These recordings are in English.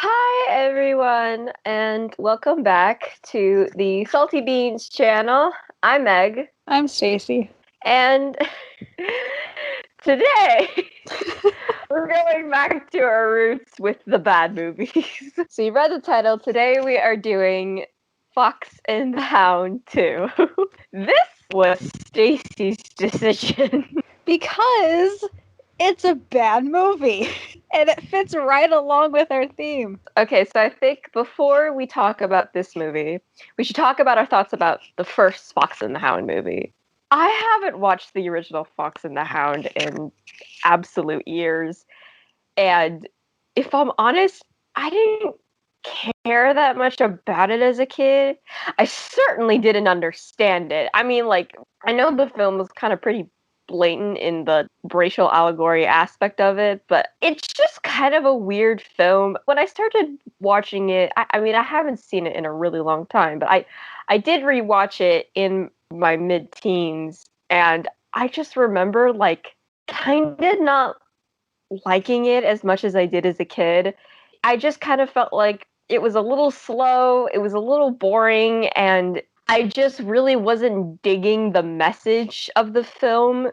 Hi, everyone, and welcome back to the Salty Beans channel. I'm Meg, I'm Stacy. and today we're going back to our roots with the bad movies. So you read the title. Today we are doing Fox and the Hound 2. This was Stacy's decision. Because it's a bad movie and it fits right along with our theme. Okay, so I think before we talk about this movie, we should talk about our thoughts about the first Fox and the Hound movie. I haven't watched the original Fox and the Hound in absolute years, and if I'm honest, I didn't care that much about it as a kid. I certainly didn't understand it. I mean, like, I know the film was kind of pretty blatant in the racial allegory aspect of it, but it's just kind of a weird film. When I started watching it, I mean, I haven't seen it in a really long time, but I did rewatch it in my mid-teens, and I just remember, like, kind of not liking it as much as I did as a kid. I just kind of felt like it was a little slow, it was a little boring, and I just really wasn't digging the message of the film.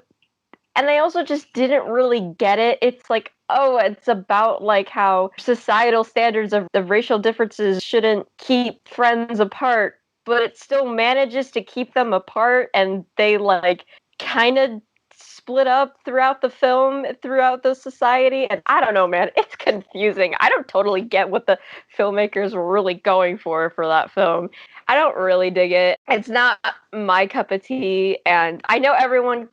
And I also just didn't really get it. It's like, oh, it's about like how societal standards of racial differences shouldn't keep friends apart, but it still manages to keep them apart, and they like kind of split up throughout the film, throughout the society. And I don't know, man, it's confusing. I don't totally get what the filmmakers were really going for that film. I don't really dig it. It's not my cup of tea, and I know everyone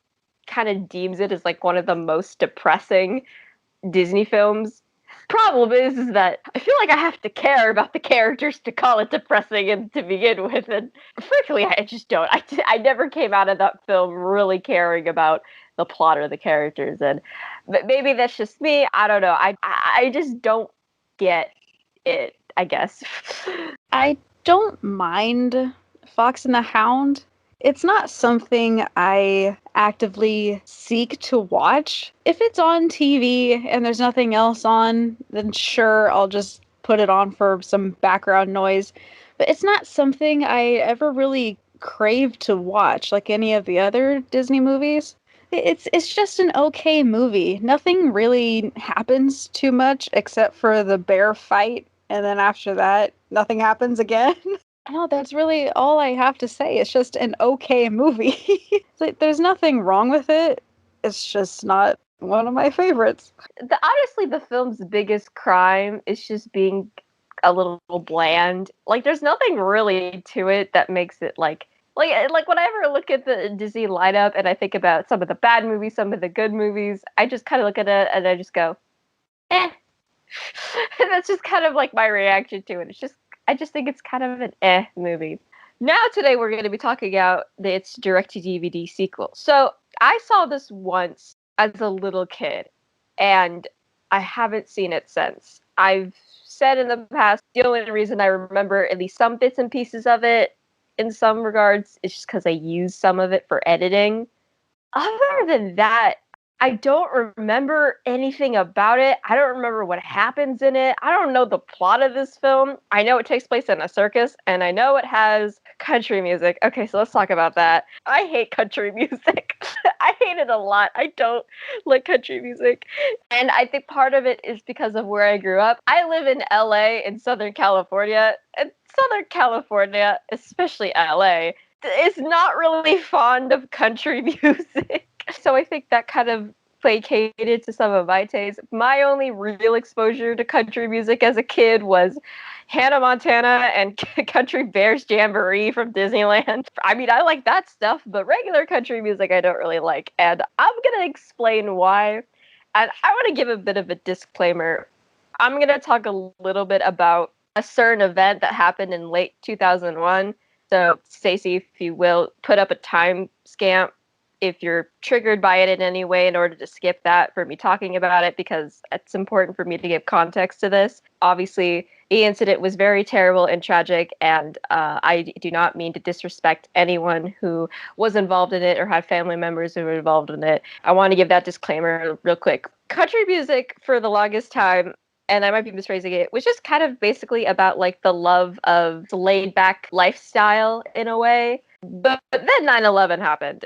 kind of deems it as like one of the most depressing Disney films. Problem is that I feel like I have to care about the characters to call it depressing and to begin with, and frankly, I just don't. I never came out of that film really caring about the plot or the characters, and maybe that's just me. I don't know. I just don't get it, I guess. I don't mind Fox and the Hound. It's not something I actively seek to watch. If it's on TV and there's nothing else on, then sure, I'll just put it on for some background noise. But it's not something I ever really crave to watch like any of the other Disney movies. It's just an okay movie. Nothing really happens too much except for the bear fight, and then after that, nothing happens again. No, that's really all I have to say. It's just an okay movie. Like, there's nothing wrong with it. It's just not one of my favorites. Honestly, the film's biggest crime is just being a little bland. Like, there's nothing really to it that makes it like whenever I look at the Disney lineup and I think about some of the bad movies, some of the good movies, I just kind of look at it and I just go, eh. And that's just kind of like my reaction to it. I just think it's kind of an movie. Now today we're going to be talking about its direct-to-DVD sequel. So I saw this once as a little kid, and I haven't seen it since. I've said in the past the only reason I remember at least some bits and pieces of it in some regards is just because I used some of it for editing. Other than that, I don't remember anything about it. I don't remember what happens in it. I don't know the plot of this film. I know it takes place in a circus, and I know it has country music. Okay, so let's talk about that. I hate country music. I hate it a lot. I don't like country music. And I think part of it is because of where I grew up. I live in LA in Southern California, and Southern California, especially LA, is not really fond of country music. So I think that kind of placated to some of my tastes. My only real exposure to country music as a kid was Hannah Montana and Country Bears Jamboree from Disneyland. I mean, I like that stuff, but regular country music I don't really like. And I'm going to explain why. And I want to give a bit of a disclaimer. I'm going to talk a little bit about a certain event that happened in late 2001. So, Stacey, if you will, put up a time stamp if you're triggered by it in any way in order to skip that for me talking about it, because it's important for me to give context to this. Obviously, the incident was very terrible and tragic, and I do not mean to disrespect anyone who was involved in it or had family members who were involved in it. I want to give that disclaimer real quick. Country music, for the longest time, and I might be misphrasing it, was just kind of basically about like the love of the laid back lifestyle in a way. But then 9/11 happened.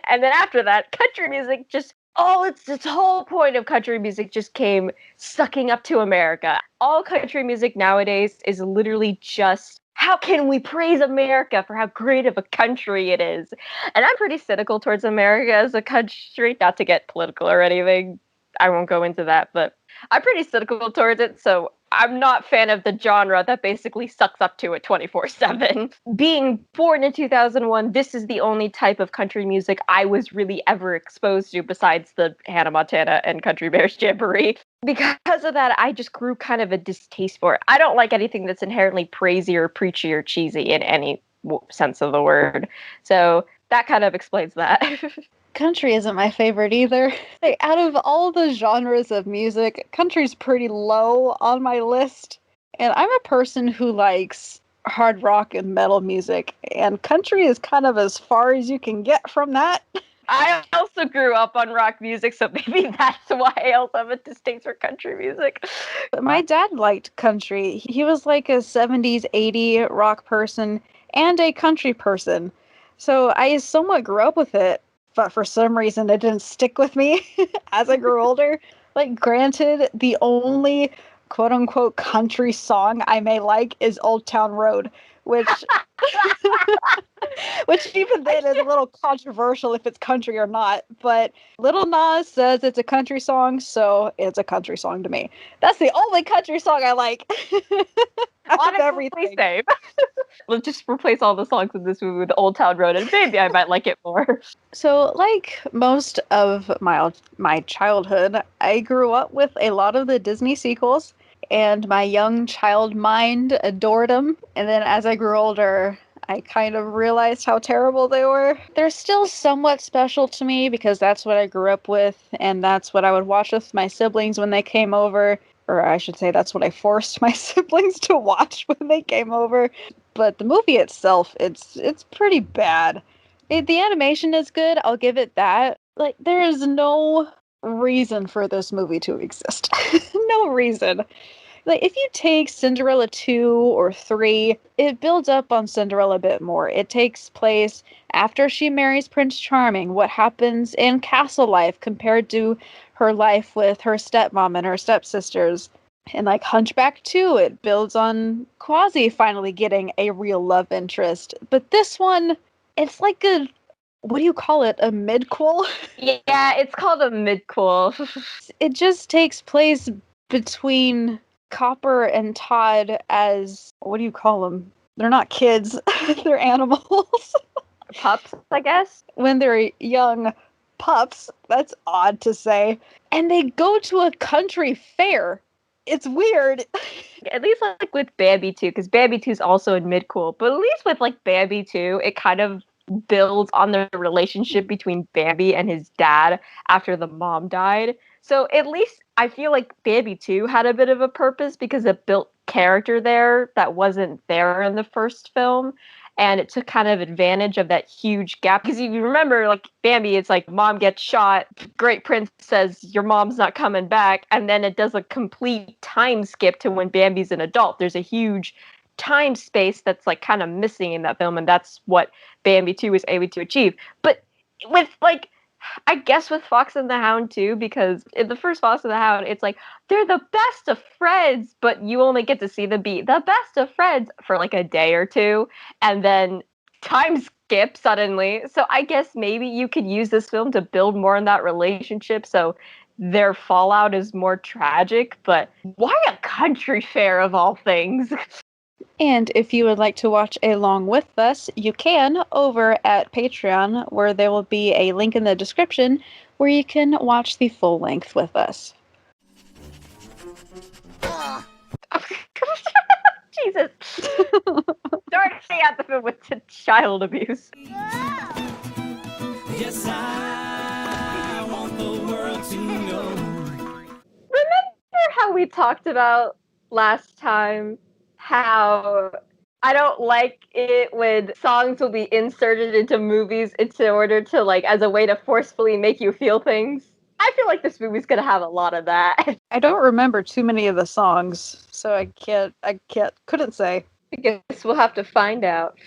And then after that, country music just it's this whole point of country music just came sucking up to America. All country music nowadays is literally just how can we praise America for how great of a country it is? And I'm pretty cynical towards America as a country, not to get political or anything. I won't go into that, but I'm pretty cynical towards it, so I'm not a fan of the genre that basically sucks up to it 24/7. Being born in 2001, this is the only type of country music I was really ever exposed to besides the Hannah Montana and Country Bears Jamboree. Because of that, I just grew kind of a distaste for it. I don't like anything that's inherently praisey or preachy or cheesy in any sense of the word. So that kind of explains that. Country isn't my favorite either. Like, out of all the genres of music, country's pretty low on my list. And I'm a person who likes hard rock and metal music, and country is kind of as far as you can get from that. I also grew up on rock music, so maybe that's why I also have a distaste for country music. But my dad liked country. He was like a 70s, 80 rock person and a country person. So I somewhat grew up with it, but for some reason it didn't stick with me as I grew older. Like, granted, the only quote unquote country song I may like is Old Town Road, which which even then is a little controversial if it's country or not. But Little Nas says it's a country song, so it's a country song to me. That's the only country song I like. Out of everything. Same. Let's just replace all the songs in this movie with Old Town Road, and maybe I might like it more. So, like most of my childhood, I grew up with a lot of the Disney sequels, and my young child mind adored them. And then as I grew older, I kind of realized how terrible they were. They're still somewhat special to me because that's what I grew up with, and that's what I would watch with my siblings when they came over. Or I should say, that's what I forced my siblings to watch when they came over. But the movie itself, it's pretty bad. The animation is good, I'll give it that. Like, there is no reason for this movie to exist. No reason. Like, if you take Cinderella 2 or 3, it builds up on Cinderella a bit more. It takes place after she marries Prince Charming, what happens in castle life compared to her life with her stepmom and her stepsisters. And like Hunchback 2, it builds on Quasi finally getting a real love interest. But this one, it's like what do you call it? A midquel? Yeah, it's called a midquel. It just takes place between Copper and Todd as, what do you call them? They're not kids, they're animals. Pups, I guess. When they're young pups, that's odd to say. And they go to a country fair. It's weird. At least like with Bambi 2, because Bambi 2 is also in midquel, but at least with like Bambi 2, it kind of builds on the relationship between Bambi and his dad after the mom died. So at least I feel like Bambi 2 had a bit of a purpose because it built character there that wasn't there in the first film. And it took kind of advantage of that huge gap. Because if you remember, like Bambi, it's like mom gets shot, Great Prince says your mom's not coming back, and then it does a complete time skip to when Bambi's an adult. There's a huge time space that's like kind of missing in that film, and that's what Bambi 2 was able to achieve. But with like, I guess with Fox and the Hound too, because in the first Fox and the Hound, it's like they're the best of friends, but you only get to see them be the best of friends for like a day or two, and then time skip suddenly. So I guess maybe you could use this film to build more on that relationship, so their fallout is more tragic. But why a country fair of all things? And if you would like to watch along with us, you can over at Patreon, where there will be a link in the description where you can watch the full length with us. Jesus. Starting out the film with child abuse. Yes, I want the world to know. Remember how we talked about last time how I don't like it when songs will be inserted into movies in order to, like, as a way to forcefully make you feel things? I feel like this movie's gonna have a lot of that. I don't remember too many of the songs, so couldn't say. I guess we'll have to find out.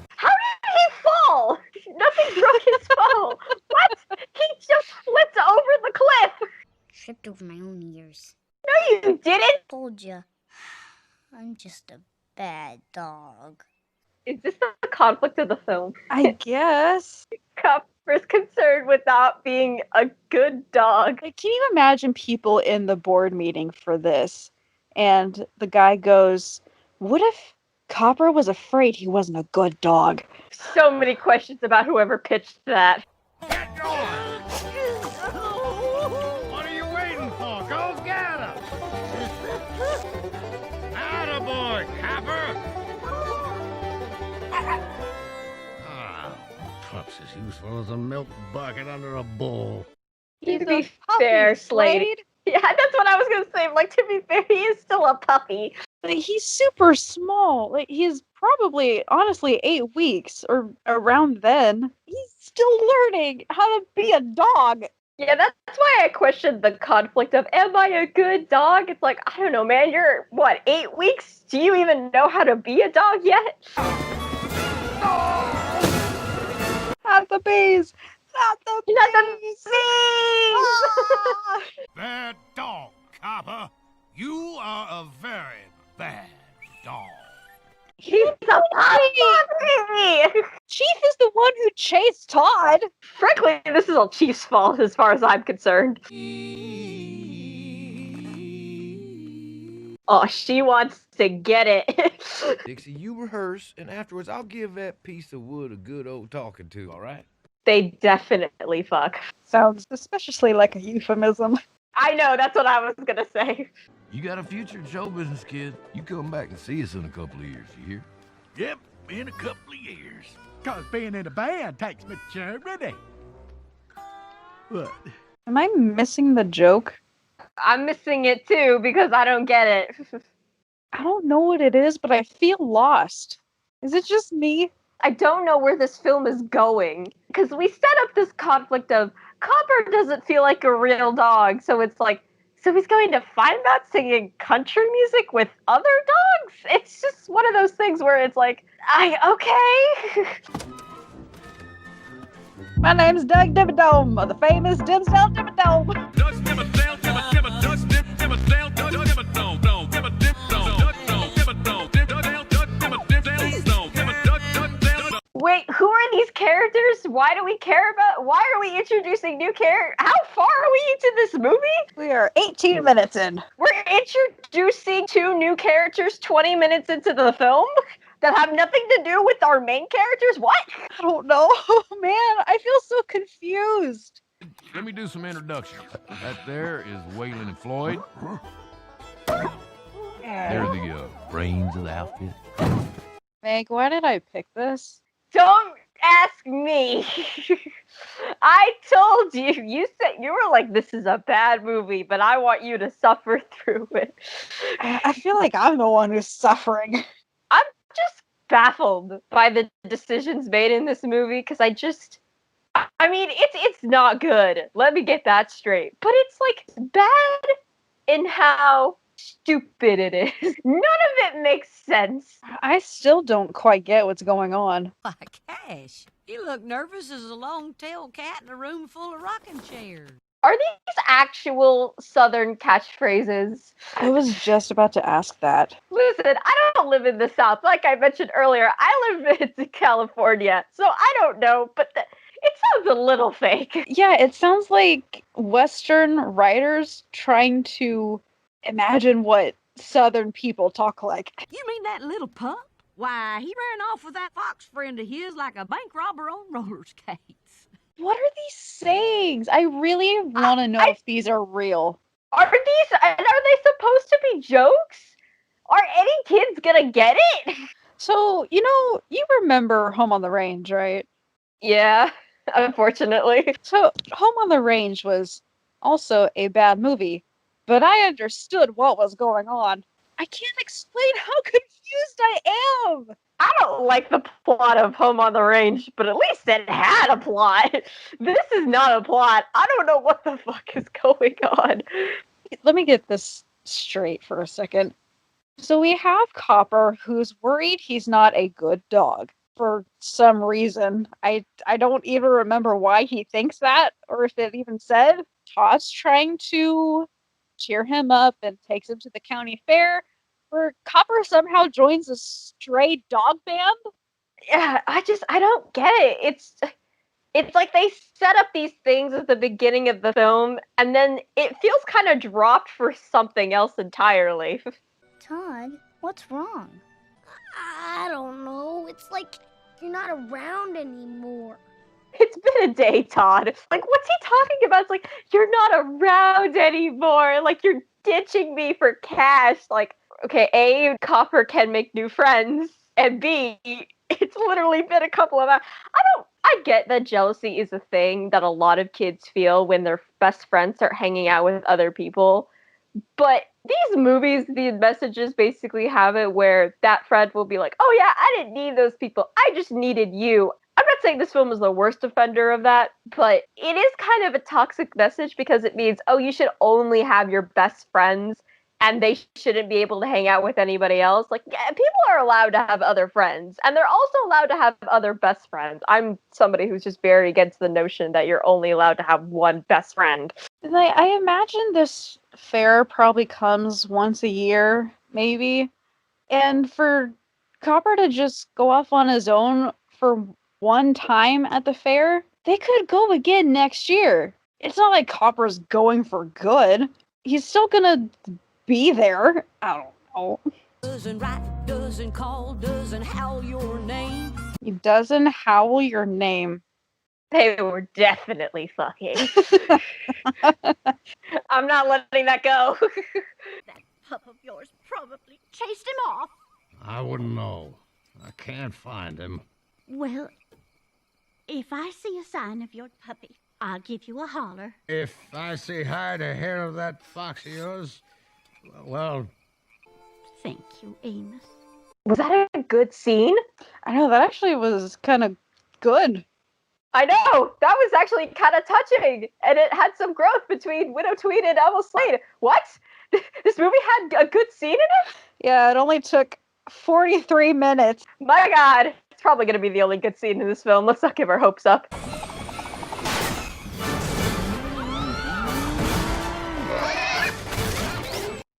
How did he fall? Nothing broke his fall. What? He just flipped over the cliff. Tripped over my own ears. No, you didn't. Told ya. I'm just a bad dog. Is this the conflict of the film? I guess. Copper's concerned with not being a good dog. Like, can you imagine people in the board meeting for this? And the guy goes, "What if Copper was afraid he wasn't a good dog?" So many questions about whoever pitched that. Get going! What are you waiting for? Go get him! Attaboy, Copper! Ah, Pups is useful as a milk bucket under a bull. To be fair, Slade. Yeah, that's what I was gonna say. Like, to be fair, he is still a puppy. Like, he's super small. Like, he's probably, honestly, 8 weeks or around then. He's still learning how to be a dog. Yeah, that's why I questioned the conflict of, am I a good dog? It's like, I don't know, man. You're, what, 8 weeks? Do you even know how to be a dog yet? Not the bees! Not the bees! Not the bees! Ah! Bad dog, Copper. You are a very bad dog. He's a puppy! Chief is the one who chased Todd. Frankly, this is all Chief's fault as far as I'm concerned. Oh, she wants to get it. Dixie, you rehearse, and afterwards I'll give that piece of wood a good old talking to, all right? They definitely fuck. Sounds suspiciously like a euphemism. I know, that's what I was gonna say. You got a future in show business, kid. You come back and see us in a couple of years, you hear? Yep, in a couple of years. 'Cause being in a band takes maturity. What? Am I missing the joke? I'm missing it too because I don't get it. I don't know what it is, but I feel lost. Is it just me? I don't know where this film is going because we set up this conflict of Copper doesn't feel like a real dog, so it's like, so he's going to find out singing country music with other dogs? It's just one of those things where it's like, okay. My name's Doug Dimmadome of the famous Dimsdale Dimmadome. Doug Dimmadale, Dimmadale, Doug Dimmadale, Doug Dimmadome, Dome, Dimmadale, Doug Dimmadome, Dimmadale, Doug Dimmadale, Dome, Dimmadale. Wait, who are these characters? Why do we care about? Why are we introducing new characters? How far are we into this movie? We are 18 minutes in. We're introducing 2 new characters 20 minutes into the film that have nothing to do with our main characters? What? I don't know. Man, I feel so confused. Let me do some introductions. That there is Waylon and Floyd. They're the brains of the outfit. Meg, why did I pick this? Don't ask me. I told you. You said you were like, this is a bad movie, but I want you to suffer through it. I feel like I'm the one who's suffering. I'm just baffled by the decisions made in this movie because I mean, it's not good. Let me get that straight. But it's like bad in how stupid it is. None of it makes sense. I still don't quite get what's going on. Why, Cash, you look nervous as a long-tailed cat in a room full of rocking chairs. Are these actual Southern catchphrases? I was just about to ask that. Listen, I don't live in the South. Like I mentioned earlier, I live in California, so I don't know, but it sounds a little fake. Yeah, it sounds like Western writers trying to imagine what Southern people talk like. You mean that little pup? Why, he ran off with that fox friend of his like a bank robber on roller skates. What are these sayings? I really want to know if these are real. Are they supposed to be jokes? Are any kids gonna get it? So, you remember Home on the Range, right? Yeah, unfortunately. So, Home on the Range was also a bad movie, but I understood what was going on. I can't explain how confused I am. I don't like the plot of Home on the Range, but at least it had a plot. This is not a plot. I don't know what the fuck is going on. Let me get this straight for a second. So we have Copper, who's worried he's not a good dog for some reason. I don't even remember why he thinks that, or if it even said. Todd's trying to cheer him up and takes him to the county fair, where Copper somehow joins a stray dog band. Yeah, I don't get it. It's like they set up these things at the beginning of the film, and then it feels kind of dropped for something else entirely. Todd, what's wrong? I don't know. It's like you're not around anymore. It's been a day, Todd. Like, what's he talking about? It's like, you're not around anymore. Like, you're ditching me for cash. Like, okay, A, Copper can make new friends, and B, it's literally been a couple of hours. I get that jealousy is a thing that a lot of kids feel when their best friends start hanging out with other people. But these movies, the messages basically have it where that friend will be like, oh yeah, I didn't need those people. I just needed you. I'm not saying this film is the worst offender of that, but it is kind of a toxic message because it means, oh, you should only have your best friends and they shouldn't be able to hang out with anybody else. Like, yeah, people are allowed to have other friends and they're also allowed to have other best friends. I'm somebody who's just very against the notion that you're only allowed to have one best friend. And I imagine this fair probably comes once a year, maybe. And for Copper to just go off on his own for one time at the fair, they could go again next year. It's not like Copper's going for good. He's still gonna be there. I don't know. Doesn't write, doesn't call, doesn't howl your name. He doesn't howl your name. They were definitely fucking. I'm not letting that go. That pup of yours probably chased him off. I wouldn't know. I can't find him. Well, if I see a sign of your puppy, I'll give you a holler. If I see hide a hair of that fox of yours, well, Thank you, Amos. Was that a good scene? I know, that actually was kind of good. I know! That was actually kind of touching! And it had some growth between Widow Tweed and Emma Slade. What? This movie had a good scene in it? Yeah, it only took 43 minutes. My god! It's probably going to be the only good scene in this film. Let's not give our hopes up.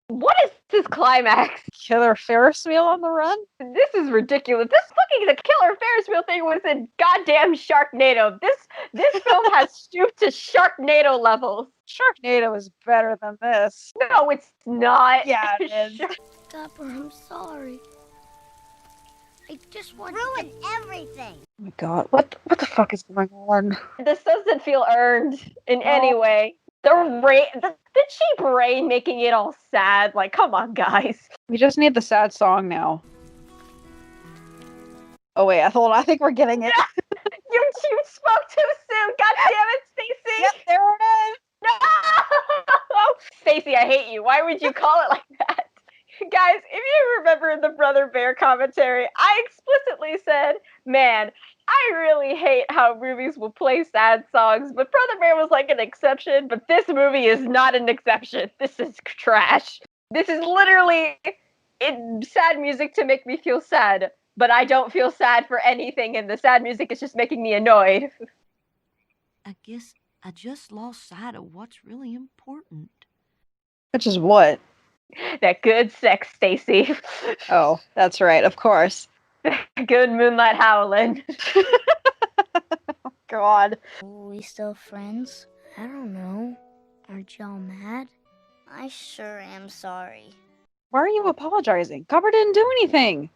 What is this climax? Killer Ferris wheel on the run? This is ridiculous. This fucking the Killer Ferris wheel thing was in goddamn Sharknado. This film has stooped to Sharknado levels. Sharknado is better than this. No, it's not. Yeah, it is. Copper, I'm sorry. I just want ruined everything. Oh my god, what the fuck is going on? This doesn't feel earned in any way. The cheap rain making it all sad. Like, come on, guys. We just need the sad song now. Oh wait, I think we're getting it. You spoke too soon. God damn it, Stacy. Yep, there it is. No! Stacy, I hate you. Why would you call it like that? Guys, if you remember in the Brother Bear commentary, I explicitly said, man, I really hate how movies will play sad songs, but Brother Bear was like an exception, but this movie is not an exception. This is trash. This is literally sad music to make me feel sad, but I don't feel sad for anything, and the sad music is just making me annoyed. I guess I just lost sight of what's really important. Which is what? That good sex, Stacy. Oh, that's right, of course. Good moonlight howling. God. Are we still friends? I don't know. Aren't y'all mad? I sure am sorry. Why are you apologizing? Copper didn't do anything.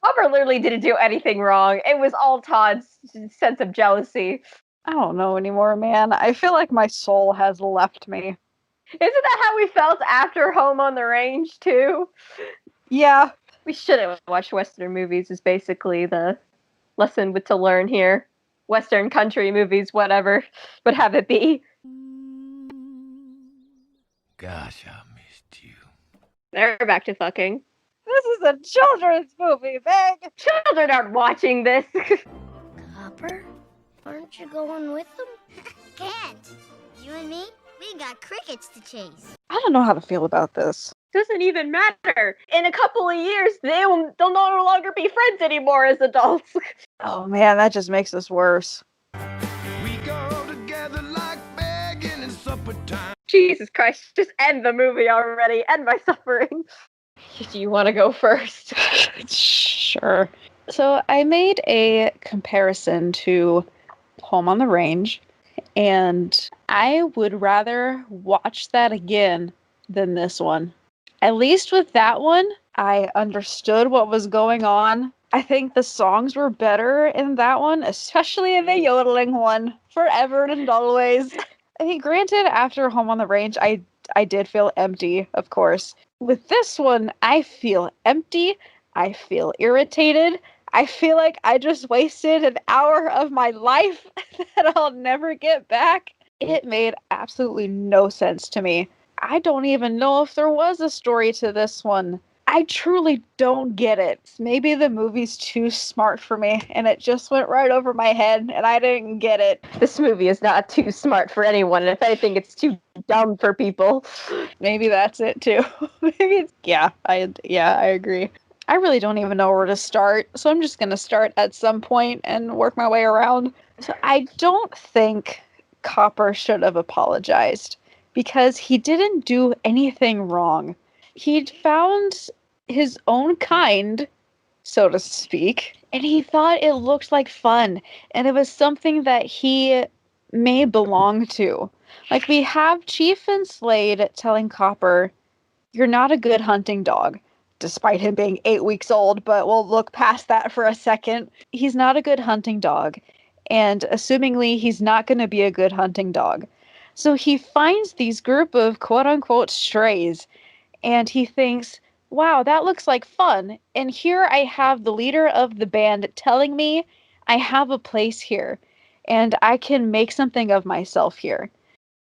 Copper literally didn't do anything wrong. It was all Todd's sense of jealousy. I don't know anymore, man. I feel like my soul has left me. Isn't that how we felt after Home on the Range, too? Yeah. We should have watched Western movies is basically the lesson to learn here. Western country movies, whatever, but have it be. Gosh, I missed you. They're back to fucking. This is a children's movie, Meg. Children aren't watching this. Copper? Aren't you going with them? Can't. You and me, we got crickets to chase. I don't know how to feel about this. Doesn't even matter. In a couple of years, they'll no longer be friends anymore as adults. Oh man, that just makes this worse. We go together like begging in supper time. Jesus Christ, just end the movie already. End my suffering. Do you want to go first? Sure. So I made a comparison to Home on the Range, and I would rather watch that again than this one. At least with that one, I understood what was going on. I think the songs were better in that one, especially in the yodeling one, forever and always. I mean, granted, after Home on the Range, I did feel empty, of course. With this one, I feel empty. I feel irritated. I feel like I just wasted an hour of my life that I'll never get back. It made absolutely no sense to me. I don't even know if there was a story to this one. I truly don't get it. Maybe the movie's too smart for me, and it just went right over my head, and I didn't get it. This movie is not too smart for anyone, and if anything, it's too dumb for people. Maybe that's it too. Maybe it's I agree. I really don't even know where to start, so I'm just gonna start at some point and work my way around. So I don't think Copper should have apologized because he didn't do anything wrong. He'd found his own kind, so to speak, and he thought it looked like fun, and it was something that he may belong to. Like, we have Chief and Slade telling Copper, "You're not a good hunting dog," despite him being 8 weeks old, but we'll look past that for a second. He's not a good hunting dog, and assumingly he's not going to be a good hunting dog. So he finds these group of quote-unquote strays, and he thinks, wow, that looks like fun. And here I have the leader of the band telling me I have a place here, and I can make something of myself here.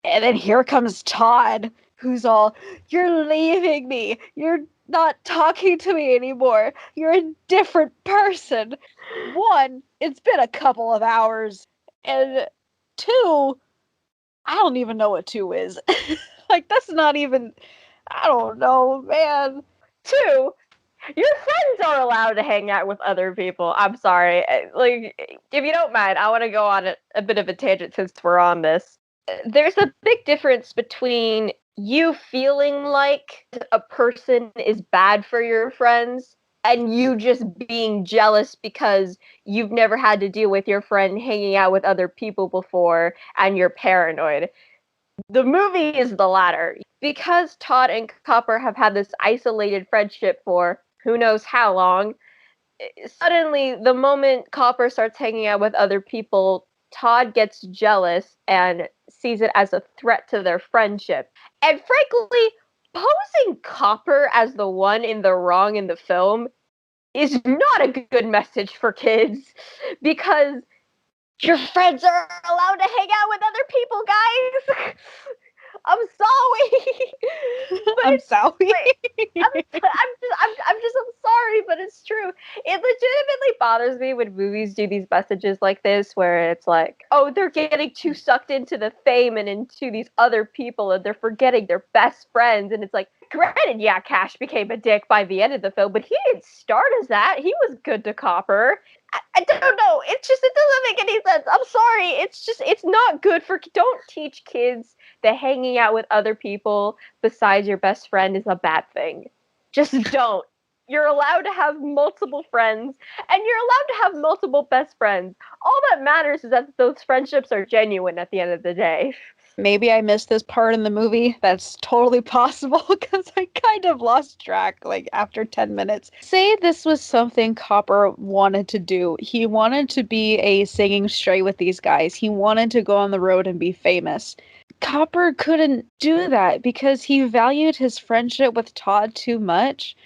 And then here comes Todd, who's all, "You're leaving me. You're not talking to me anymore. You're a different person." One, it's been a couple of hours. And two, I don't even know what two is. Like, that's not even, I don't know, man. Two, your friends are allowed to hang out with other people. I'm sorry. Like, if you don't mind, I want to go on a bit of a tangent since we're on this. There's a big difference between you feeling like a person is bad for your friends and you just being jealous because you've never had to deal with your friend hanging out with other people before and you're paranoid. The movie is the latter. Because Todd and Copper have had this isolated friendship for who knows how long, suddenly the moment Copper starts hanging out with other people, Todd gets jealous and sees it as a threat to their friendship. And frankly, posing Copper as the one in the wrong in the film is not a good message for kids because your friends are allowed to hang out with other people, guys. I'm sorry. I'm sorry. I'm sorry, but it's true. It legitimately bothers me when movies do these messages like this, where it's like, oh, they're getting too sucked into the fame and into these other people, and they're forgetting their best friends. And it's like, granted, yeah, Cash became a dick by the end of the film, but he didn't start as that. He was good to Copper. I don't know. It doesn't make any sense. I'm sorry. It's not good for. Don't teach kids that hanging out with other people besides your best friend is a bad thing. Just don't. You're allowed to have multiple friends, and you're allowed to have multiple best friends. All that matters is that those friendships are genuine at the end of the day. Maybe I missed this part in the movie. That's totally possible because I kind of lost track like after 10 minutes. Say this was something Copper wanted to do. He wanted to be a singing stray with these guys. He wanted to go on the road and be famous. Copper couldn't do that because he valued his friendship with Todd too much.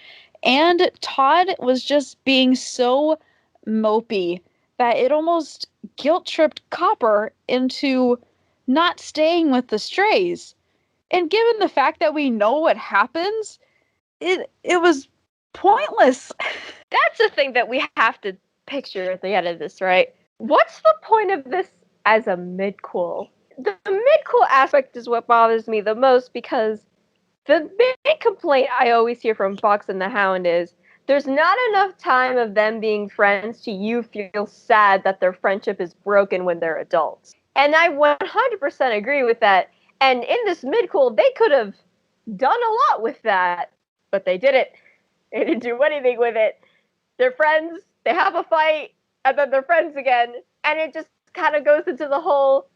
And Todd was just being so mopey that it almost guilt-tripped Copper into not staying with the strays. And given the fact that we know what happens, it was pointless. That's the thing that we have to picture at the end of this, right? What's the point of this as a midquel? The midquel aspect is what bothers me the most because the big complaint I always hear from Fox and the Hound is there's not enough time of them being friends to you feel sad that their friendship is broken when they're adults. And I 100% agree with that. And in this midquel, they could have done a lot with that, but they didn't. They didn't do anything with it. They're friends, they have a fight, and then they're friends again. And it just kind of goes into the whole,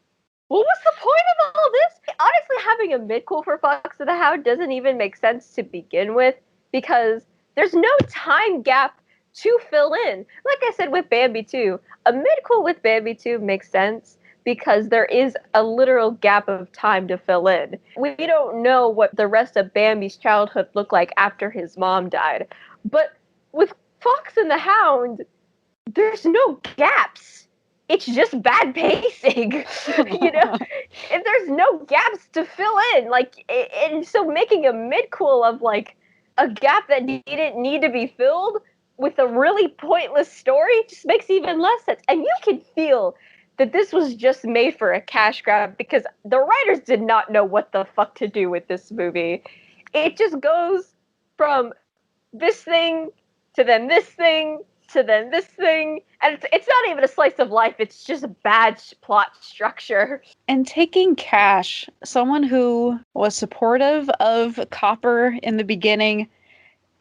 well, what's the point of all this? Honestly, having a midquel for Fox and the Hound doesn't even make sense to begin with because there's no time gap to fill in. Like I said with Bambi 2, a midquel with Bambi 2 makes sense because there is a literal gap of time to fill in. We don't know what the rest of Bambi's childhood looked like after his mom died. But with Fox and the Hound, there's no gaps. It's just bad pacing, and there's no gaps to fill in. And so making a midquel of like a gap that didn't need to be filled with a really pointless story just makes even less sense. And you can feel that this was just made for a cash grab because the writers did not know what the fuck to do with this movie. It just goes from this thing to then this thing to then this thing, and it's not even a slice of life, it's just a bad plot structure. And taking Cash, someone who was supportive of Copper in the beginning,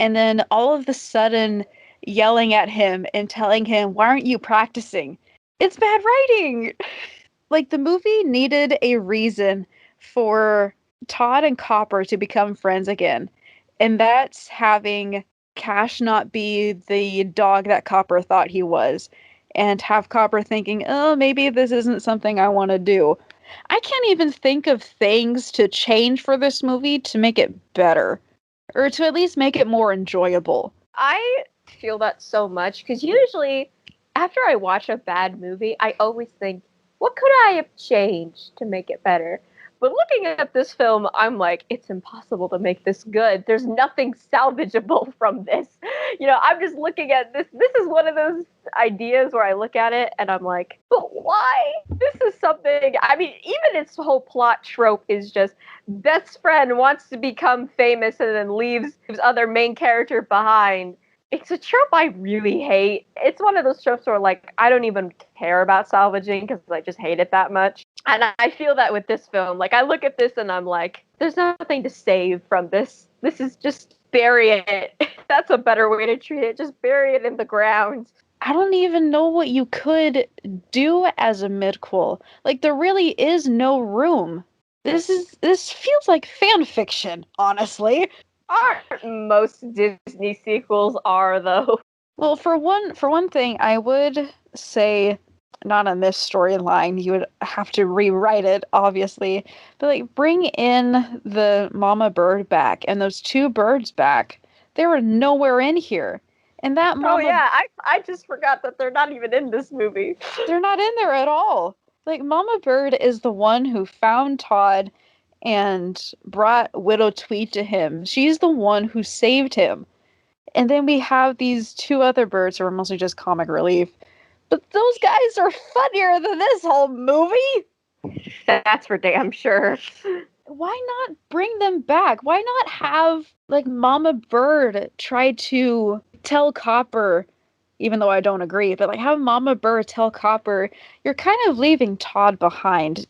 and then all of a sudden yelling at him and telling him, why aren't you practicing? It's bad writing. Like, the movie needed a reason for Todd and Copper to become friends again, and that's having Cash not be the dog that Copper thought he was, and have Copper thinking, oh, maybe this isn't something I want to do. I can't even think of things to change for this movie to make it better, or to at least make it more enjoyable. I feel that so much because usually after I watch a bad movie, I always think, what could I have changed to make it better? But looking at this film, I'm like, it's impossible to make this good. There's nothing salvageable from this. I'm just looking at this. This is one of those ideas where I look at it and I'm like, but why? This is something, I mean, even its whole plot trope is just best friend wants to become famous and then leaves other main character behind. It's a trope I really hate. It's one of those tropes where, like, I don't even care about salvaging because I just hate it that much. And I feel that with this film. Like, I look at this and I'm like, there's nothing to save from this. This is just bury it. That's a better way to treat it. Just bury it in the ground. I don't even know what you could do as a midquel. Like, there really is no room. This feels like fan fiction, honestly. Aren't most Disney sequels are though? Well, for one thing, I would say not on this storyline. You would have to rewrite it, obviously. But like bring in the mama bird back and those two birds back. They were nowhere in here. And that mama Oh yeah, I just forgot that they're not even in this movie. They're not in there at all. Like, Mama Bird is the one who found Todd and brought Widow Tweet to him. She's the one who saved him. And then we have these two other birds who are mostly just comic relief. But those guys are funnier than this whole movie. That's for damn sure. Why not bring them back? Why not have, like, Mama Bird try to tell Copper, even though I don't agree, but like have Mama Bird tell Copper, you're kind of leaving Todd behind.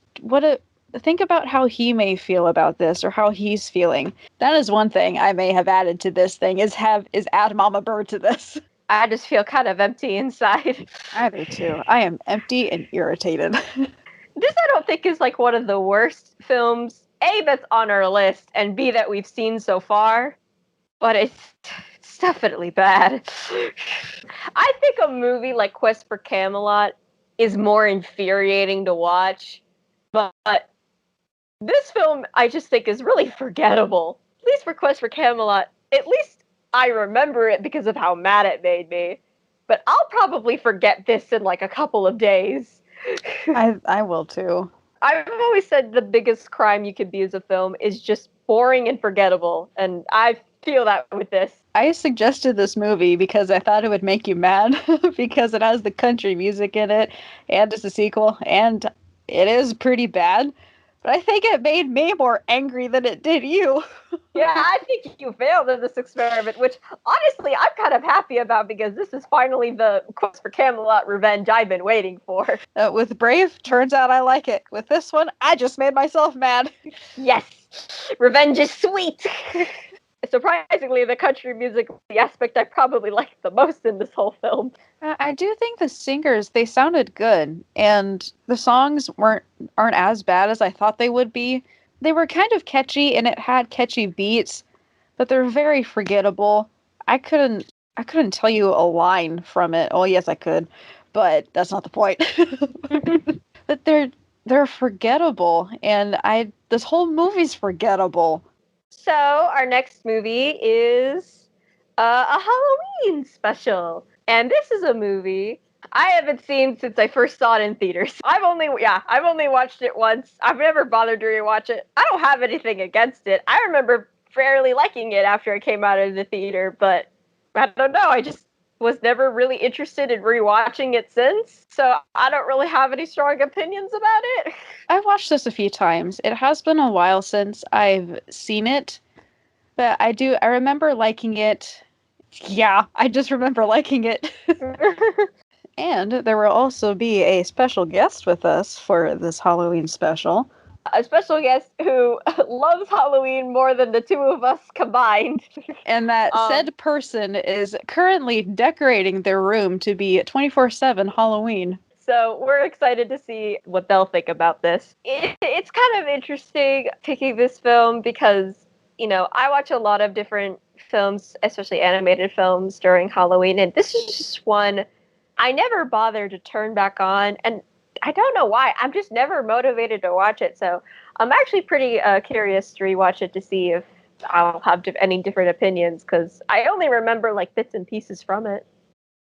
Think about how he may feel about this or how he's feeling. That is one thing I may have added to this thing is add Mama Bird to this. I just feel kind of empty inside. I do too. I am empty and irritated. This I don't think is like one of the worst films, A, that's on our list, and B, that we've seen so far. But it's definitely bad. I think a movie like Quest for Camelot is more infuriating to watch, but this film I just think is really forgettable. At least for Quest for Camelot, at least I remember it because of how mad it made me. But I'll probably forget this in like a couple of days. I will too. I've always said the biggest crime you could be as a film is just boring and forgettable, and I've feel that with this. I suggested this movie because I thought it would make you mad because it has the country music in it and it's a sequel and it is pretty bad. But I think it made me more angry than it did you. Yeah, I think you failed in this experiment, which honestly I'm kind of happy about because this is finally the Quest for Camelot revenge I've been waiting for. With Brave, turns out I like it. With this one, I just made myself mad. Yes, revenge is sweet. Surprisingly, the country music was the aspect I probably liked the most in this whole film. I do think the singers, they sounded good, and the songs aren't as bad as I thought they would be. They were kind of catchy, and it had catchy beats, but they're very forgettable. I couldn't tell you a line from it. Oh, yes, I could, but that's not the point. But they're forgettable, and this whole movie's forgettable. So our next movie is a Halloween special, and this is a movie I haven't seen since I first saw it in theaters. I've only watched it once. I've never bothered to rewatch it. I don't have anything against it. I remember fairly liking it after it came out of the theater, but I don't know. I just was never really interested in rewatching it since, so I don't really have any strong opinions about it. I've watched this a few times. It has been a while since I've seen it, but I remember liking it. Yeah, I just remember liking it. And there will also be a special guest with us for this Halloween special. A special guest who loves Halloween more than the two of us combined. And that said person is currently decorating their room to be 24/7 Halloween. So we're excited to see what they'll think about this. It's kind of interesting picking this film because, I watch a lot of different films, especially animated films during Halloween, and this is just one I never bothered to turn back on, and I don't know why. I'm just never motivated to watch it, so I'm actually pretty curious to rewatch it to see if I'll have any different opinions, because I only remember like bits and pieces from it.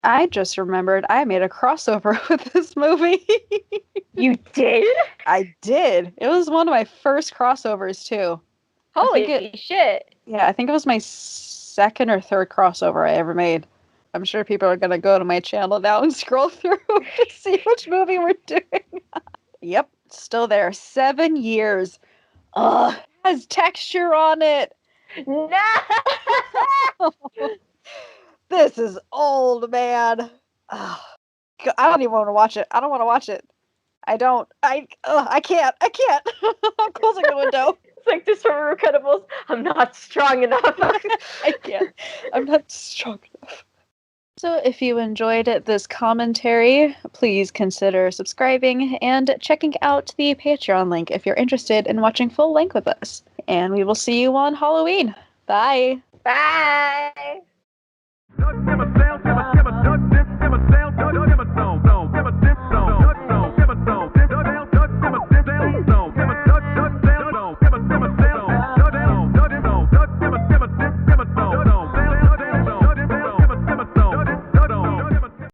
I just remembered I made a crossover with this movie. You did? I did. It was one of my first crossovers, too. Holy shit. Yeah, I think it was my second or third crossover I ever made. I'm sure people are going to go to my channel now and scroll through to see which movie we're doing. Yep, still there. 7 years. Ugh, it has texture on it. No! This is old, man. Ugh. I don't even want to watch it. I don't want to watch it. I don't. I can't. I can't. I'm closing the window. It's like this from Recutables. I'm not strong enough. I can't. I'm not strong enough. So if you enjoyed this commentary, please consider subscribing and checking out the Patreon link if you're interested in watching full length with us. And we will see you on Halloween. Bye. Bye.